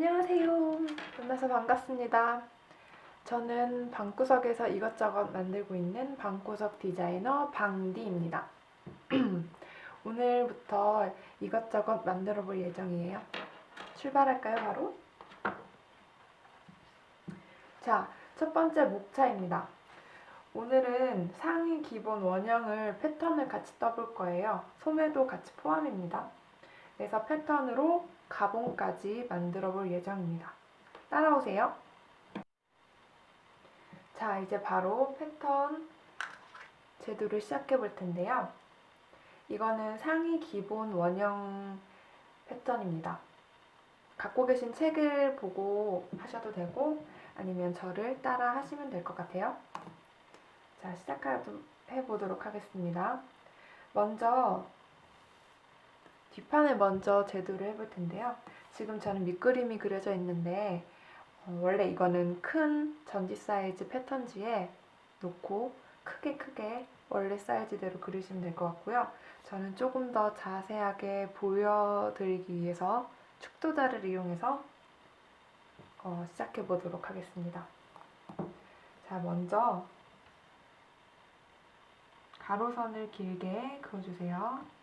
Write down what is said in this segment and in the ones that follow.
안녕하세요. 만나서 반갑습니다. 저는 방구석에서 이것저것 만들고 있는 방구석 디자이너 방디입니다. 오늘부터 이것저것 만들어 볼 예정이에요. 출발할까요, 바로? 자, 첫 번째 목차입니다. 오늘은 상의 기본 원형을 패턴을 같이 떠볼 거예요. 소매도 같이 포함입니다. 그래서 패턴으로 가봉까지 만들어 볼 예정입니다. 따라오세요. 자, 이제 바로 패턴 제도를 시작해 볼 텐데요. 이거는 상의 기본 원형 패턴입니다. 갖고 계신 책을 보고 하셔도 되고 아니면 저를 따라 하시면 될 것 같아요. 자, 시작해 보도록 하겠습니다. 먼저 뒷판을 먼저 제도를 해볼 텐데요. 지금 저는 밑그림이 그려져 있는데 원래 이거는 큰 전지 사이즈 패턴지에 놓고 크게 원래 사이즈대로 그리시면 될 것 같고요. 저는 조금 더 자세하게 보여드리기 위해서 축도자를 이용해서 시작해 보도록 하겠습니다. 자, 먼저 가로선을 길게 그어주세요.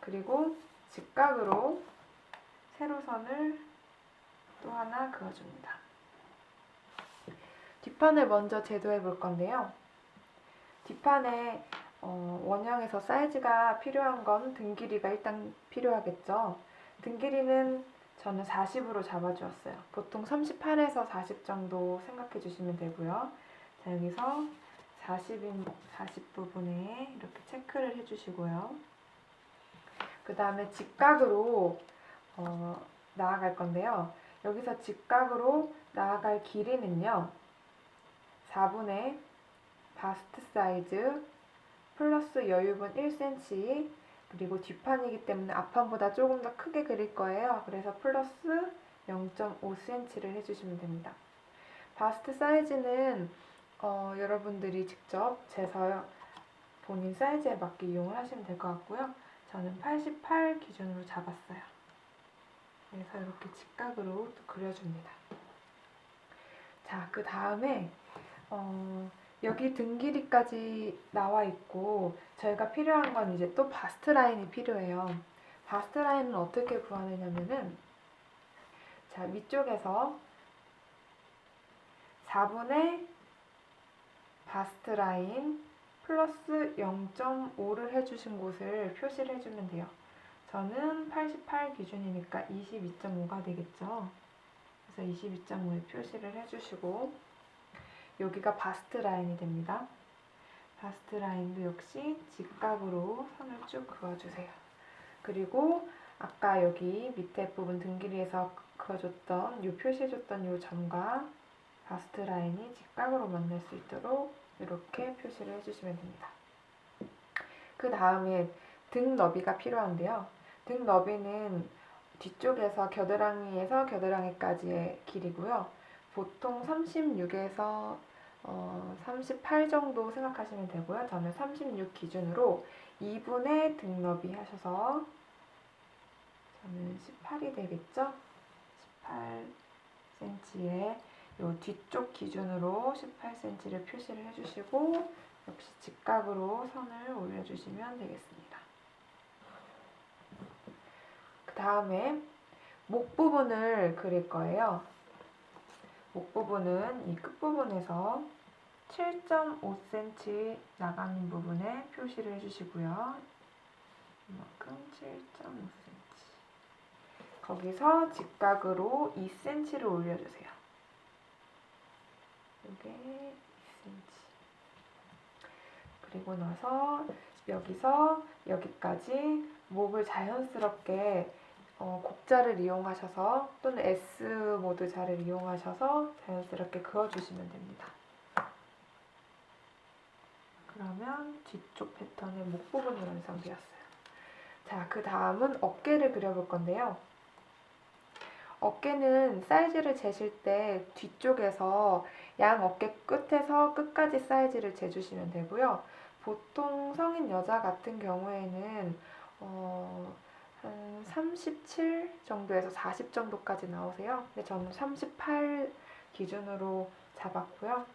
그리고 직각으로 세로선을 또 하나 그어줍니다. 뒷판을 먼저 제도해 볼 건데요. 뒷판에 원형에서 사이즈가 필요한 건 등 길이가 일단 필요하겠죠. 등 길이는 저는 40으로 잡아주었어요. 보통 38에서 40 정도 생각해 주시면 되고요. 자, 여기서 40 부분에 이렇게 체크를 해주시고요. 그 다음에 직각으로 나아갈 건데요. 여기서 직각으로 나아갈 길이는요. 4분의 바스트 사이즈 플러스 여유분 1cm 그리고 뒷판이기 때문에 앞판보다 조금 더 크게 그릴 거예요. 그래서 플러스 0.5cm를 해주시면 됩니다. 바스트 사이즈는 여러분들이 직접 재서 본인 사이즈에 맞게 이용을 하시면 될 것 같고요. 저는 88 기준으로 잡았어요. 그래서 이렇게 직각으로 또 그려줍니다. 자, 그 다음에 여기 등 길이까지 나와 있고 저희가 필요한 건 이제 또 바스트 라인이 필요해요. 바스트 라인은 어떻게 구하느냐면은 자, 위쪽에서 4분의 바스트 라인 플러스 0.5를 해주신 곳을 표시를 해주면 돼요. 저는 88 기준이니까 22.5가 되겠죠. 그래서 22.5에 표시를 해주시고 여기가 바스트 라인이 됩니다. 바스트 라인도 역시 직각으로 선을 쭉 그어주세요. 그리고 아까 여기 밑에 부분 등 길이에서 그어줬던 이 표시해줬던 이 점과 바스트 라인이 직각으로 만날 수 있도록 이렇게 표시를 해주시면 됩니다. 그 다음에 등 너비가 필요한데요. 등 너비는 뒤쪽에서 겨드랑이에서 겨드랑이까지의 길이고요. 보통 36에서 38 정도 생각하시면 되고요. 저는 36 기준으로 2분의 등 너비 하셔서 저는 18이 되겠죠? 18cm에 요 뒤쪽 기준으로 18cm를 표시를 해주시고 역시 직각으로 선을 올려주시면 되겠습니다. 그 다음에 목 부분을 그릴 거예요. 목 부분은 이 끝부분에서 7.5cm 나가는 부분에 표시를 해주시고요. 이만큼 7.5cm. 거기서 직각으로 2cm를 올려주세요. 이게 2cm. 그리고 나서 여기서 여기까지 목을 자연스럽게 곡자를 이용하셔서 또는 S 모드 자를 이용하셔서 자연스럽게 그어주시면 됩니다. 그러면 뒤쪽 패턴의 목 부분이 완성되었어요. 자, 그 다음은 어깨를 그려볼 건데요. 어깨는 사이즈를 재실 때 뒤쪽에서 양 어깨 끝에서 끝까지 사이즈를 재주시면 되고요. 보통 성인 여자 같은 경우에는 한 37 정도에서 40 정도까지 나오세요. 근데 저는 38 기준으로 잡았고요.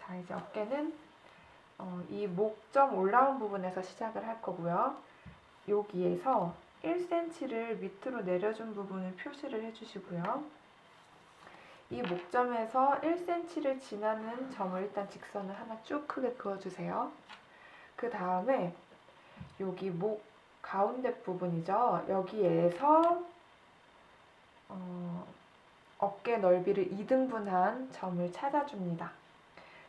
자, 이제 어깨는 이 목점 올라온 부분에서 시작을 할 거고요. 여기에서 1cm를 밑으로 내려준 부분을 표시를 해주시고요. 이 목점에서 1cm를 지나는 점을 일단 직선을 하나 쭉 크게 그어주세요. 그 다음에 여기 목 가운데 부분이죠. 여기에서 어깨 넓이를 2등분한 점을 찾아줍니다.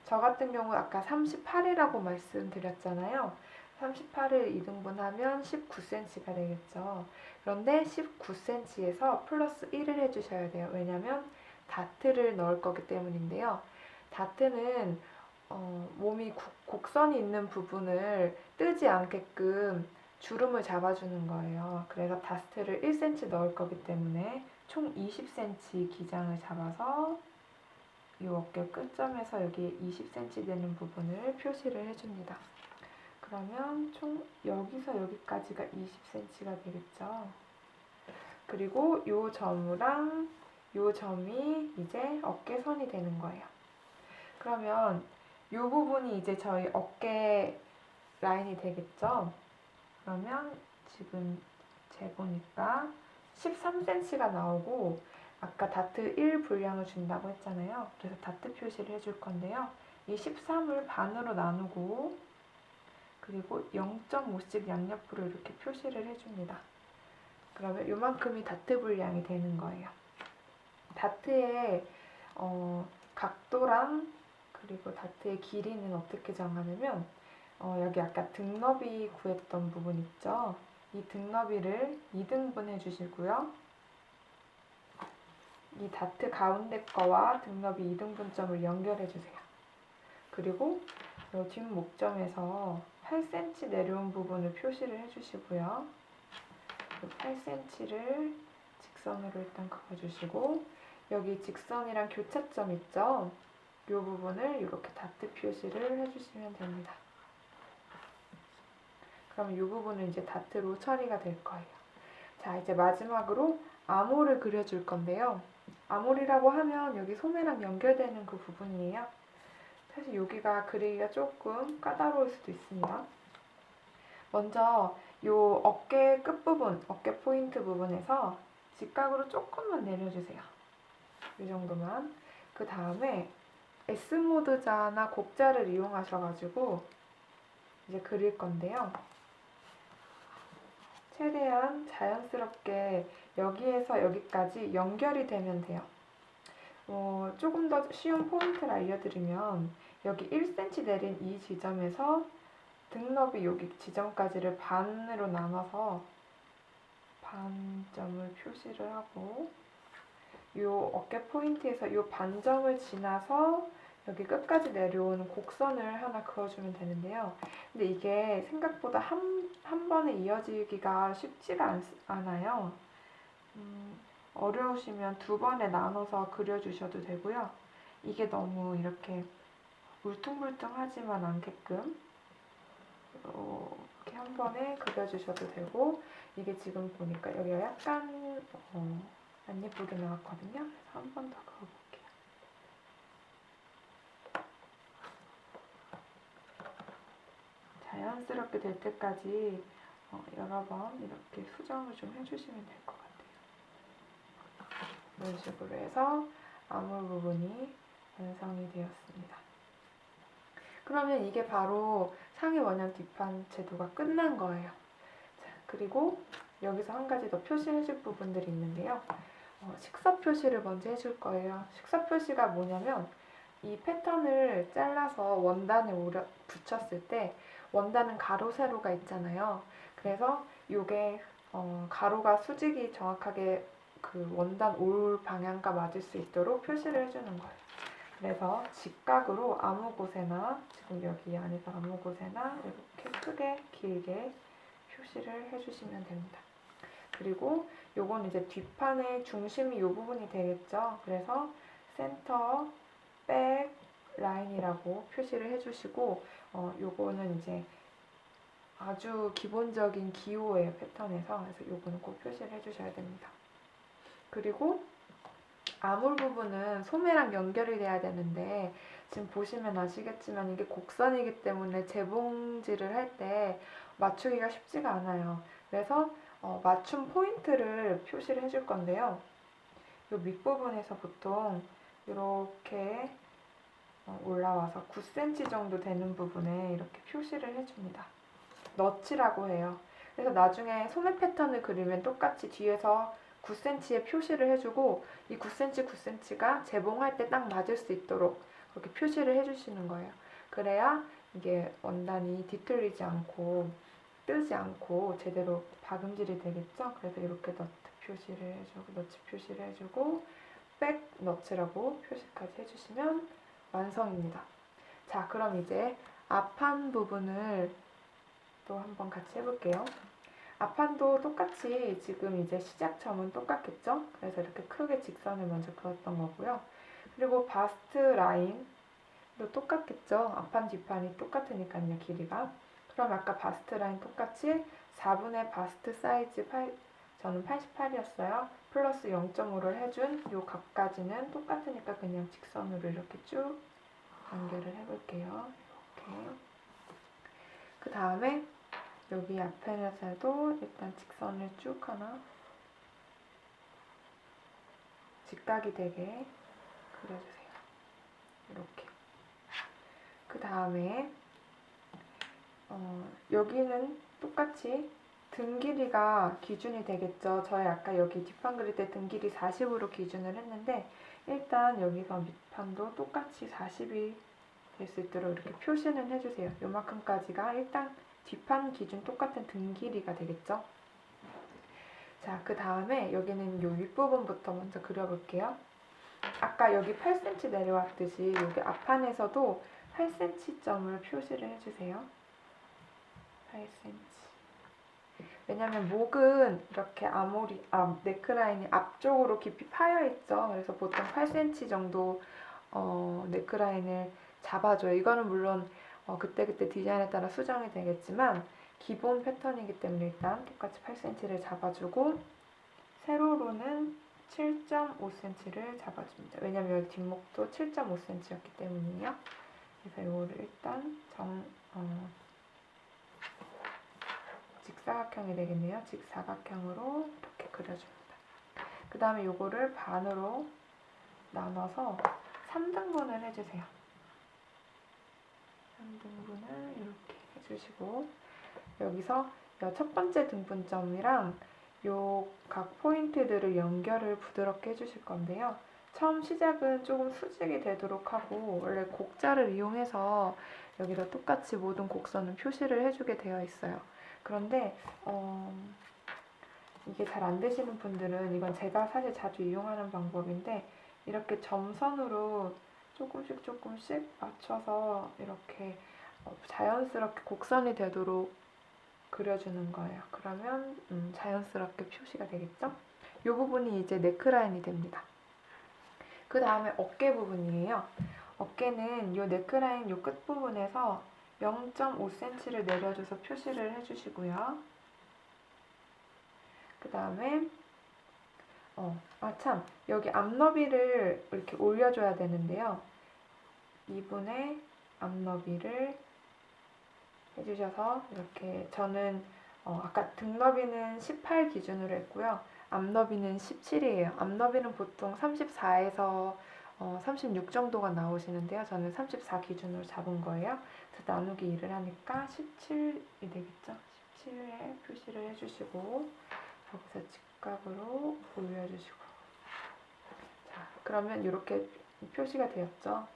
저 같은 경우 아까 38이라고 말씀드렸잖아요. 38을 2등분하면 19cm가 되겠죠. 그런데 19cm에서 플러스 1을 해주셔야 돼요. 왜냐면 다트를 넣을 거기 때문인데요. 다트는 몸이 곡선이 있는 부분을 뜨지 않게끔 주름을 잡아주는 거예요. 그래서 다트를 1cm 넣을 거기 때문에 총 20cm 기장을 잡아서 이 어깨 끝점에서 여기 20cm 되는 부분을 표시를 해줍니다. 그러면 총 여기서 여기까지가 20cm가 되겠죠. 그리고 이 점이랑 이 점이 이제 어깨선이 되는 거예요. 그러면 이 부분이 이제 저희 어깨 라인이 되겠죠. 그러면 지금 재보니까 13cm가 나오고 아까 다트 1 분량을 준다고 했잖아요. 그래서 다트 표시를 해줄 건데요. 이 13을 반으로 나누고 그리고 0.5씩 양옆으로 이렇게 표시를 해줍니다. 그러면 이만큼이 다트 분량이 되는 거예요. 다트의 각도랑 그리고 다트의 길이는 어떻게 정하냐면 여기 아까 등너비 구했던 부분 있죠? 이 등너비를 2등분 해주시고요. 이 다트 가운데 거와 등너비 2등분점을 연결해주세요. 그리고 이 뒷목점에서 8cm 내려온 부분을 표시를 해주시고요. 8cm를 직선으로 일단 그어주시고 여기 직선이랑 교차점 있죠? 이 부분을 이렇게 다트 표시를 해주시면 됩니다. 그럼 이 부분은 이제 다트로 처리가 될 거예요. 자, 이제 마지막으로 암홀을 그려줄 건데요. 암홀이라고 하면 여기 소매랑 연결되는 그 부분이에요. 사실 여기가 그리기가 조금 까다로울 수도 있습니다. 먼저 이 어깨 끝부분, 어깨 포인트 부분에서 직각으로 조금만 내려주세요. 이 정도만. 그 다음에 S모드자나 곡자를 이용하셔가지고 이제 그릴 건데요. 최대한 자연스럽게 여기에서 여기까지 연결이 되면 돼요. 조금 더 쉬운 포인트를 알려드리면 여기 1cm 내린 이 지점에서 등너비 여기 지점까지를 반으로 나눠서 반점을 표시를 하고 이 어깨 포인트에서 이 반점을 지나서 여기 끝까지 내려오는 곡선을 하나 그어주면 되는데요. 근데 이게 생각보다 한 번에 이어지기가 쉽지가 않아요. 어려우시면 두 번에 나눠서 그려주셔도 되고요. 이게 너무 이렇게 울퉁불퉁하지만 않게끔 이렇게 한 번에 그려주셔도 되고 이게 지금 보니까 여기가 약간 안 예쁘게 나왔거든요. 그래서 한 번 더 그어볼게요. 자연스럽게 될 때까지 여러 번 이렇게 수정을 좀 해주시면 될 것 같아요. 이런 식으로 해서 암홀 부분이 완성이 되었습니다. 그러면 이게 바로 상의 원형 뒷판 제도가 끝난 거예요. 자, 그리고 여기서 한 가지 더 표시해줄 부분들이 있는데요. 식사 표시를 먼저 해줄 거예요. 식사 표시가 뭐냐면 이 패턴을 잘라서 원단에 붙였을 때 원단은 가로 세로가 있잖아요. 그래서 이게 가로가 수직이 정확하게 그 원단 올 방향과 맞을 수 있도록 표시를 해주는 거예요. 그래서 직각으로 아무 곳에나 지금 여기 안에서 아무 곳에나 이렇게 크게 길게 표시를 해주시면 됩니다. 그리고 요건 이제 뒷판의 중심이 이 부분이 되겠죠. 그래서 센터, 백, 라인이라고 표시를 해주시고 요거는 이제 아주 기본적인 기호의 패턴에서 그래서 요거는 꼭 표시를 해주셔야 됩니다. 그리고 아몰 부분은 소매랑 연결이 돼야 되는데 지금 보시면 아시겠지만 이게 곡선이기 때문에 재봉질을 할 때 맞추기가 쉽지가 않아요. 그래서 맞춤 포인트를 표시를 해줄 건데요. 이 밑부분에서 보통 이렇게 올라와서 9cm 정도 되는 부분에 이렇게 표시를 해줍니다. 너치라고 해요. 그래서 나중에 소매 패턴을 그리면 똑같이 뒤에서 9cm의 표시를 해주고 이 9cm, 9cm가 재봉할 때 딱 맞을 수 있도록 그렇게 표시를 해주시는 거예요. 그래야 이게 원단이 뒤틀리지 않고 뜨지 않고 제대로 박음질이 되겠죠? 그래서 이렇게 너트 표시를 해주고 너치 표시를 해주고 백 너츠라고 표시까지 해주시면 완성입니다. 자, 그럼 이제 앞판 부분을 또 한번 같이 해볼게요. 앞판도 똑같이 지금 이제 시작점은 똑같겠죠? 그래서 이렇게 크게 직선을 먼저 그었던 거고요. 그리고 바스트 라인도 똑같겠죠? 앞판 뒷판이 똑같으니까요, 길이가. 그럼 아까 바스트 라인 똑같이 4분의 바스트 사이즈 저는 88이었어요. 플러스 0.5를 해준 요 각까지는 똑같으니까 그냥 직선으로 이렇게 쭉 연결을 해볼게요. 이렇게. 그 다음에 여기 앞에서도 일단 직선을 쭉 하나 직각이 되게 그려주세요. 이렇게. 그 다음에 여기는 똑같이 등 길이가 기준이 되겠죠. 저희 아까 여기 뒷판 그릴 때 등 길이 40으로 기준을 했는데 일단 여기서 밑판도 똑같이 40이 될 수 있도록 이렇게 표시는 해주세요. 요만큼까지가 일단 뒷판 기준 똑같은 등 길이가 되겠죠. 자, 그 다음에 여기는 요 윗부분부터 먼저 그려볼게요. 아까 여기 8cm 내려왔듯이 여기 앞판에서도 8cm 점을 표시를 해주세요. 8cm. 왜냐면 목은 이렇게 네크라인이 앞쪽으로 깊이 파여 있죠. 그래서 보통 8cm 정도 네크라인을 잡아줘요. 이거는 물론 그때그때 디자인에 따라 수정이 되겠지만 기본 패턴이기 때문에 일단 똑같이 8cm를 잡아주고 세로로는 7.5cm를 잡아줍니다. 왜냐면 여기 뒷목도 7.5cm였기 때문이에요. 그래서 이거를 일단 직사각형이 되겠네요. 직사각형으로 이렇게 그려줍니다. 그 다음에 이거를 반으로 나눠서 3등분을 해주세요. 3등분을 이렇게 해주시고 여기서 첫 번째 등분점이랑 요 각 포인트들을 연결을 부드럽게 해주실 건데요. 처음 시작은 조금 수직이 되도록 하고 원래 곡자를 이용해서 여기다 똑같이 모든 곡선을 표시를 해주게 되어 있어요. 그런데 이게 잘 안 되시는 분들은 이건 제가 사실 자주 이용하는 방법인데 이렇게 점선으로 조금씩 맞춰서 이렇게 자연스럽게 곡선이 되도록 그려주는 거예요. 그러면 자연스럽게 표시가 되겠죠? 이 부분이 이제 네크라인이 됩니다. 그 다음에 어깨 부분이에요. 어깨는 이 네크라인 이 끝부분에서 0.5cm를 내려줘서 표시를 해주시고요. 그 다음에 여기 앞너비를 이렇게 올려줘야 되는데요. 2분의 앞너비를 해주셔서 이렇게 저는 아까 등 너비는 18 기준으로 했고요. 앞너비는 17이에요. 앞너비는 보통 34에서 36 정도가 나오시는데요. 저는 34 기준으로 잡은 거예요. 그래서 나누기 2를 하니까 17이 되겠죠. 17에 표시를 해주시고 여기서 직각으로 올려주시고 자, 그러면 이렇게 표시가 되었죠.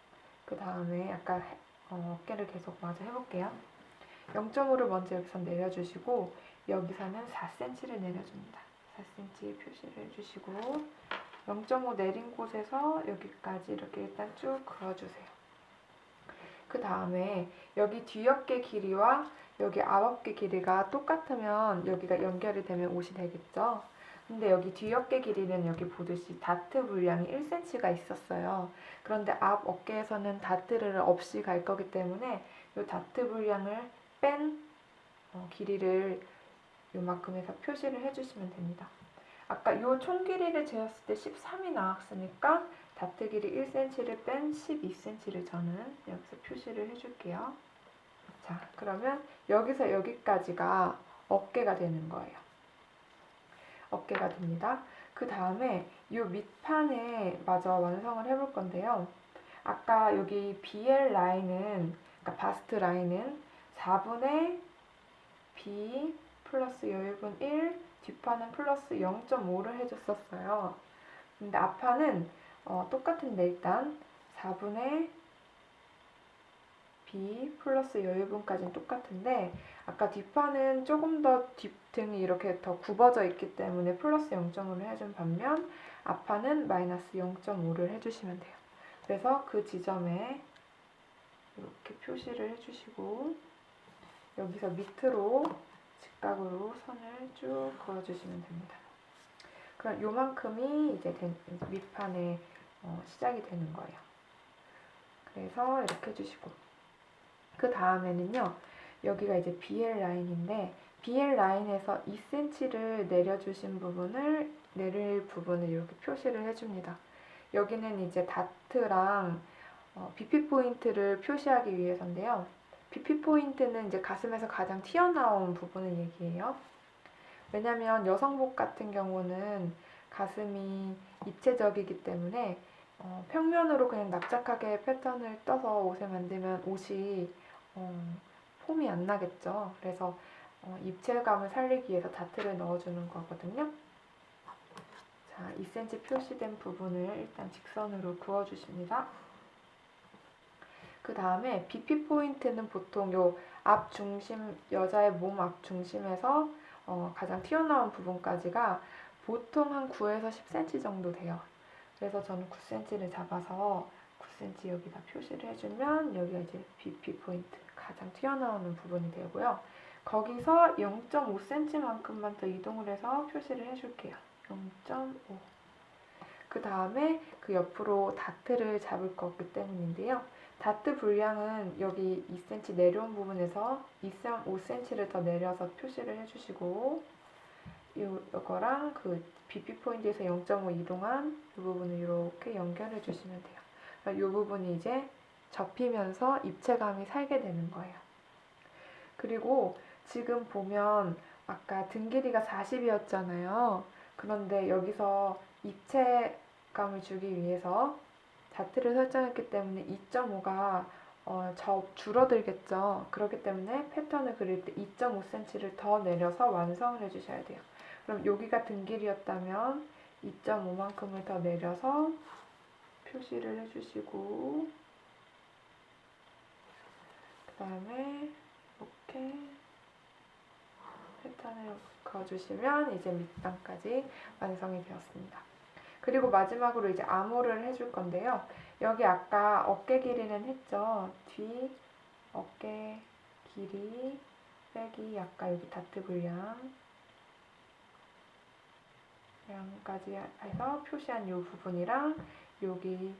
그 다음에 아까 어깨를 계속 마저 해볼게요. 0.5를 먼저 여기서 내려주시고 여기서는 4cm를 내려줍니다. 4cm 표시를 해주시고 0.5 내린 곳에서 여기까지 이렇게 일단 쭉 그어주세요. 그 다음에 여기 뒤어깨 길이와 여기 앞어깨 길이가 똑같으면 여기가 연결이 되면 옷이 되겠죠. 근데 여기 뒤 어깨 길이는 여기 보듯이 다트 분량이 1cm가 있었어요. 그런데 앞 어깨에서는 다트를 없이 갈 거기 때문에 이 다트 분량을 뺀 길이를 요만큼에서 표시를 해주시면 됩니다. 아까 이 총 길이를 재었을 때 13이 나왔으니까 다트 길이 1cm를 뺀 12cm를 저는 여기서 표시를 해줄게요. 자, 그러면 여기서 여기까지가 어깨가 되는 거예요. 어깨가 됩니다. 그 다음에 이 밑판에 마저 완성을 해볼 건데요. 아까 여기 BL 라인은, 그러니까 바스트 라인은 4분의 B 플러스 여유분 1, 뒷판은 플러스 0.5를 해줬었어요. 근데 앞판은 똑같은데 일단 4분의 B 플러스 여유분까지는 똑같은데 아까 뒷판은 조금 더 뒷등이 이렇게 더 굽어져 있기 때문에 플러스 0.5를 해준 반면 앞판은 마이너스 0.5를 해주시면 돼요. 그래서 그 지점에 이렇게 표시를 해주시고 여기서 밑으로 직각으로 선을 쭉 그어주시면 됩니다. 그럼 요만큼이 이제 밑판에 시작이 되는 거예요. 그래서 이렇게 해주시고 그 다음에는요. 여기가 이제 BL 라인인데 BL 라인에서 2cm를 내려주신 부분을 내릴 부분을 이렇게 표시를 해줍니다. 여기는 이제 다트랑 BP 포인트를 표시하기 위해서인데요. BP 포인트는 이제 가슴에서 가장 튀어나온 부분을 얘기해요. 왜냐면 여성복 같은 경우는 가슴이 입체적이기 때문에 평면으로 그냥 납작하게 패턴을 떠서 옷을 만들면 옷이 폼이 안 나겠죠. 그래서 입체감을 살리기 위해서 다트를 넣어주는 거거든요. 자, 2cm 표시된 부분을 일단 직선으로 그어주십니다. 그 다음에 BP 포인트는 보통 요 앞 중심, 여자의 몸 앞 중심에서 가장 튀어나온 부분까지가 보통 한 9에서 10cm 정도 돼요. 그래서 저는 9cm를 잡아서 9cm 여기다 표시를 해주면 여기가 이제 BP 포인트 가장 튀어나오는 부분이 되고요. 거기서 0.5cm만큼만 더 이동을 해서 표시를 해줄게요. 0.5. 그 다음에 그 옆으로 다트를 잡을 거기 때문인데요. 다트 분량은 여기 2cm 내려온 부분에서 2.5cm를 더 내려서 표시를 해주시고 이거랑 그 BP 포인트에서 0.5 이동한 이 부분을 이렇게 연결해 주시면 돼요. 이 부분이 이제 접히면서 입체감이 살게 되는 거예요. 그리고 지금 보면 아까 등 길이가 40이었잖아요. 그런데 여기서 입체감을 주기 위해서 다트를 설정했기 때문에 2.5가 줄어들겠죠. 그렇기 때문에 패턴을 그릴 때 2.5cm를 더 내려서 완성을 해주셔야 돼요. 그럼 여기가 등 길이였다면 2.5만큼을 더 내려서 표시를 해주시고 그 다음에 이렇게 패턴을 그어주시면 이제 밑단까지 완성이 되었습니다. 그리고 마지막으로 이제 암호를 해줄 건데요. 여기 아까 어깨 길이는 했죠. 뒤 어깨 길이 빼기 아까 여기 다트 분량까지 해서 표시한 이 부분이랑 여기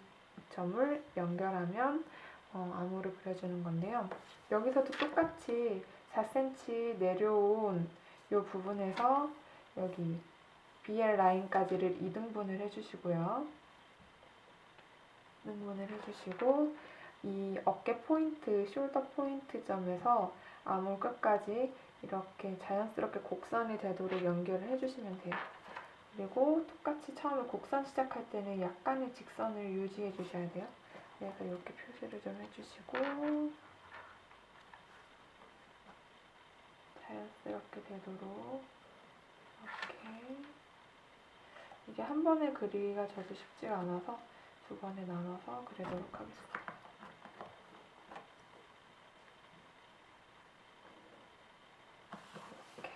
점을 연결하면 암호를 그려주는 건데요. 여기서도 똑같이 4cm 내려온 이 부분에서 여기 BL 라인까지를 2등분을 해주시고요. 2등분을 해주시고 이 어깨 포인트, 숄더 포인트 점에서 암홀 끝까지 이렇게 자연스럽게 곡선이 되도록 연결을 해주시면 돼요. 그리고 똑같이 처음에 곡선 시작할 때는 약간의 직선을 유지해 주셔야 돼요. 그래서 이렇게 표시를 좀 해주시고 자연스럽게 되도록 이렇게 이게 한 번에 그리기가 저도 쉽지가 않아서 두 번에 나눠서 그리도록 하겠습니다. 이렇게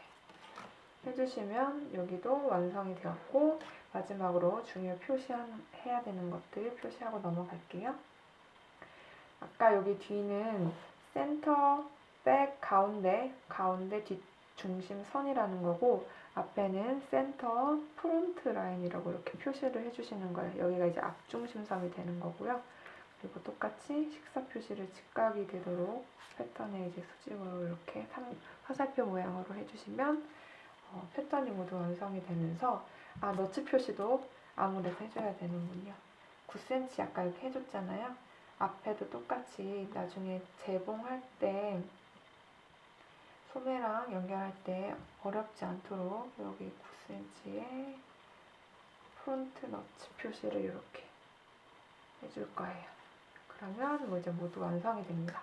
해주시면 여기도 완성이 되었고 마지막으로 중요 표시해야 되는 것들 표시하고 넘어갈게요. 아까 여기 뒤는 센터, 백, 가운데 중심선이라는 거고, 앞에는 센터 프론트 라인이라고 이렇게 표시를 해주시는 거예요. 여기가 이제 앞중심선이 되는 거고요. 그리고 똑같이 식사 표시를 직각이 되도록 패턴에 이제 수직으로 이렇게 화살표 모양으로 해주시면 패턴이 모두 완성이 되면서, 너츠 표시도 아무래도 해줘야 되는군요. 9cm 아까 이렇게 해줬잖아요. 앞에도 똑같이 나중에 재봉할 때 소매랑 연결할 때 어렵지 않도록 여기 9cm에 프론트 너츠 표시를 이렇게 해줄 거예요. 그러면 이제 모두 완성이 됩니다.